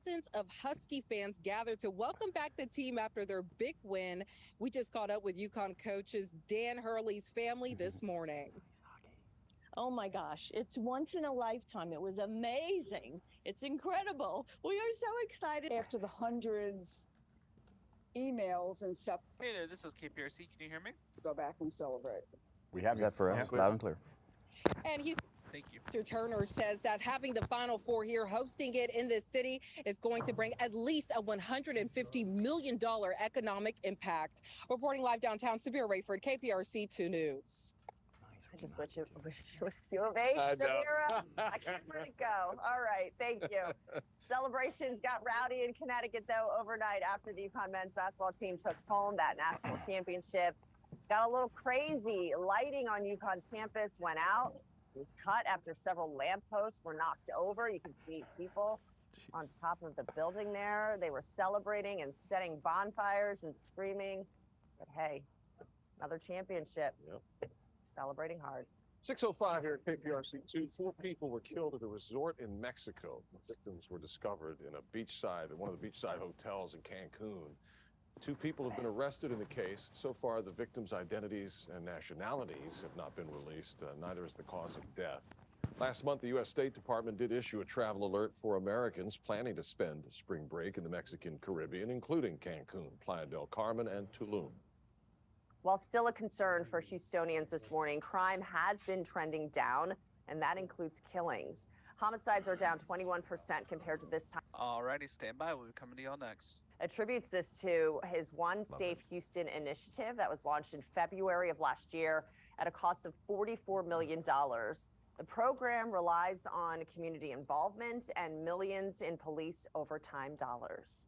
Thousands of Husky fans gathered to welcome back the team after their big win. We just caught up with UConn coaches Dan Hurley's family this morning. Oh my gosh, it's once in a lifetime. It was amazing. It's incredible. We are so excited. After the hundreds emails and stuff. Hey there, this is KPRC. Can you hear me? Go back and celebrate. We have that for us, loud and clear. And Thank you. Mr. Turner says that having the Final Four here, hosting it in this city, is going to bring at least a $150 million economic impact. Reporting live downtown, Samira Rayford, KPRC 2 News. I just wish it was U of H, Samira. I can't let it go. All right, thank you. Celebrations got rowdy in Connecticut, though, overnight after the UConn men's basketball team took home that national championship. Got a little crazy. Lighting on UConn's campus went out. It was cut after several lampposts were knocked over. You can see people on top of the building there. They were celebrating and setting bonfires and screaming. But hey, another championship. Yep. Celebrating hard. 6:05 here at KPRC2. 4 people were killed at a resort in Mexico. The victims were discovered in one of the beachside hotels in Cancun. 2 people have been arrested in the case. So far, the victims' identities and nationalities have not been released. Neither is the cause of death. Last month, the U.S. State Department did issue a travel alert for Americans planning to spend spring break in the Mexican Caribbean, including Cancun, Playa del Carmen, and Tulum. While still a concern for Houstonians this morning, crime has been trending down, and that includes killings. Homicides are down 21% compared to this time. Alrighty, stand by. We'll be coming to y'all next. Attributes this to his One Safe Houston initiative that was launched in February of last year at a cost of $44 million. The program relies on community involvement and millions in police overtime dollars.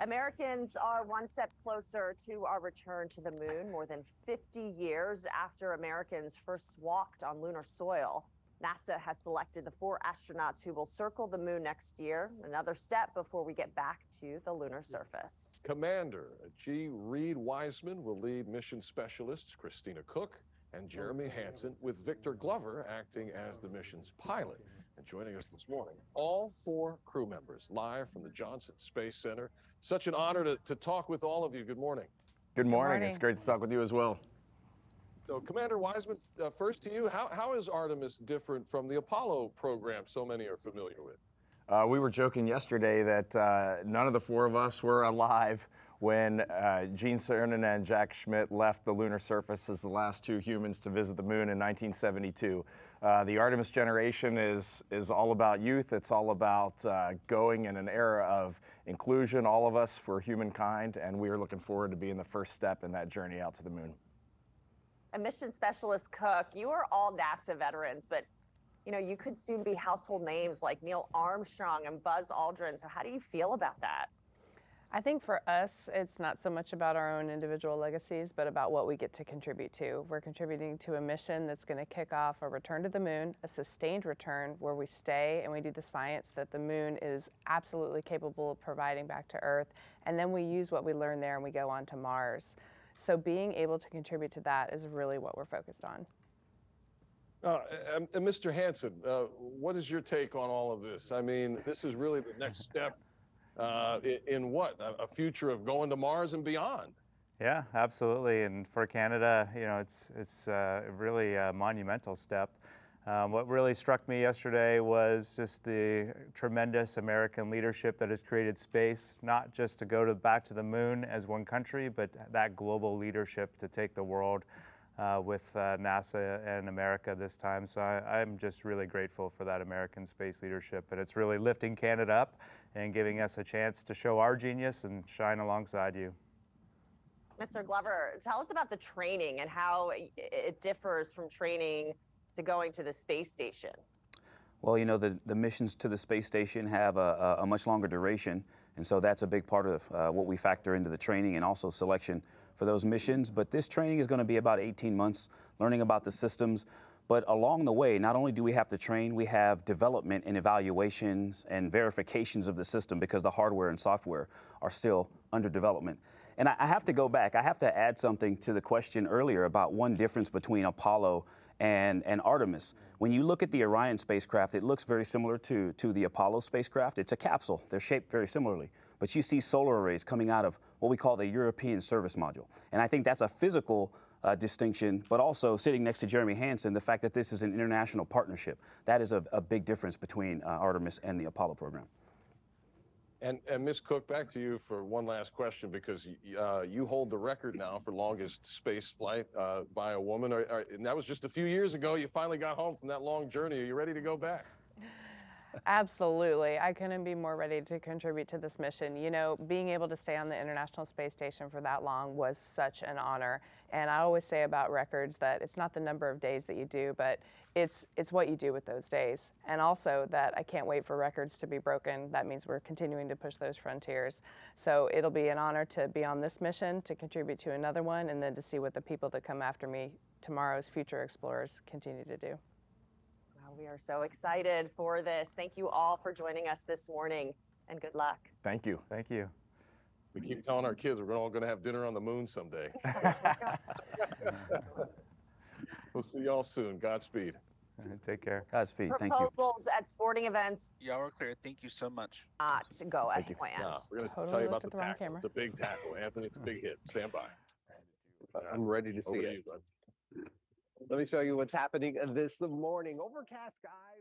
Americans are one step closer to our return to the moon more than 50 years after Americans first walked on lunar soil. NASA has selected the 4 astronauts who will circle the moon next year, another step before we get back to the lunar surface. Commander Reid Wiseman will lead mission specialists Christina Koch and Jeremy Hansen, with Victor Glover acting as the mission's pilot. And joining us this morning, all 4 crew members live from the Johnson Space Center. Such an honor to talk with all of you. Good morning. Good morning. It's great to talk with you as well. So, Commander Wiseman, first to you, how is Artemis different from the Apollo program so many are familiar with? We were joking yesterday that none of the 4 of us were alive when Gene Cernan and Jack Schmitt left the lunar surface as the last 2 humans to visit the moon in 1972. The Artemis generation is all about youth. It's all about going in an era of inclusion, all of us for humankind, and we are looking forward to being the first step in that journey out to the moon. And Mission Specialist Cook, you are all NASA veterans, but you could soon be household names like Neil Armstrong and Buzz Aldrin. So how do you feel about that? I think for us, it's not so much about our own individual legacies, but about what we get to contribute to. We're contributing to a mission that's going to kick off a return to the moon, a sustained return where we stay and we do the science that the moon is absolutely capable of providing back to Earth. And then we use what we learn there and we go on to Mars. So being able to contribute to that is really what we're focused on. And Mr. Hansen, what is your take on all of this? I mean, this is really the next step in what? A future of going to Mars and beyond. Yeah, absolutely. And for Canada, it's really a monumental step. What really struck me yesterday was just the tremendous American leadership that has created space, not just to go back to the moon as one country, but that global leadership to take the world with NASA and America this time. So I'm just really grateful for that American space leadership. And it's really lifting Canada up and giving us a chance to show our genius and shine alongside you. Mr. Glover, tell us about the training and how it differs from training to going to the space station. Well, the missions to the space station have a much longer duration, and so that's a big part of what we factor into the training and also selection for those missions. But this training is going to be about 18 months, learning about the systems. But along the way, not only do we have to train, we have development and evaluations and verifications of the system because the hardware and software are still under development. And I have to go back. I have to add something to the question earlier about one difference between Apollo and Artemis. When you look at the Orion spacecraft, it looks very similar to the Apollo spacecraft. It's a capsule. They're shaped very similarly. But you see solar arrays coming out of what we call the European Service Module. And I think that's a physical distinction, but also sitting next to Jeremy Hansen, the fact that this is an international partnership. That is a big difference between Artemis and the Apollo program. And Ms. Cook, back to you for one last question, because you hold the record now for longest space flight by a woman. And that was just a few years ago. You finally got home from that long journey. Are you ready to go back? Absolutely. I couldn't be more ready to contribute to this mission. You know, being able to stay on the International Space Station for that long was such an honor. And I always say about records that it's not the number of days that you do, but it's what you do with those days. And also that I can't wait for records to be broken. That means we're continuing to push those frontiers. So it'll be an honor to be on this mission, to contribute to another one, and then to see what the people that come after me, tomorrow's future explorers, continue to do. We are so excited for this. Thank you all for joining us this morning, and good luck. Thank you. Thank you. We keep telling our kids we're all going to have dinner on the moon someday. We'll see y'all soon. Godspeed. Take care. Godspeed. Thank you. Proposals at sporting events Y'all are clear. Thank you so much. not to go as Thank you. planned. We're going to Totally tell you looked about the at the wrong tackle. camera. It's a big tackle, Anthony. It's a big hit. Stand by. I'm ready to see Over to it. you, bud. Let me show you what's happening this morning. Overcast skies.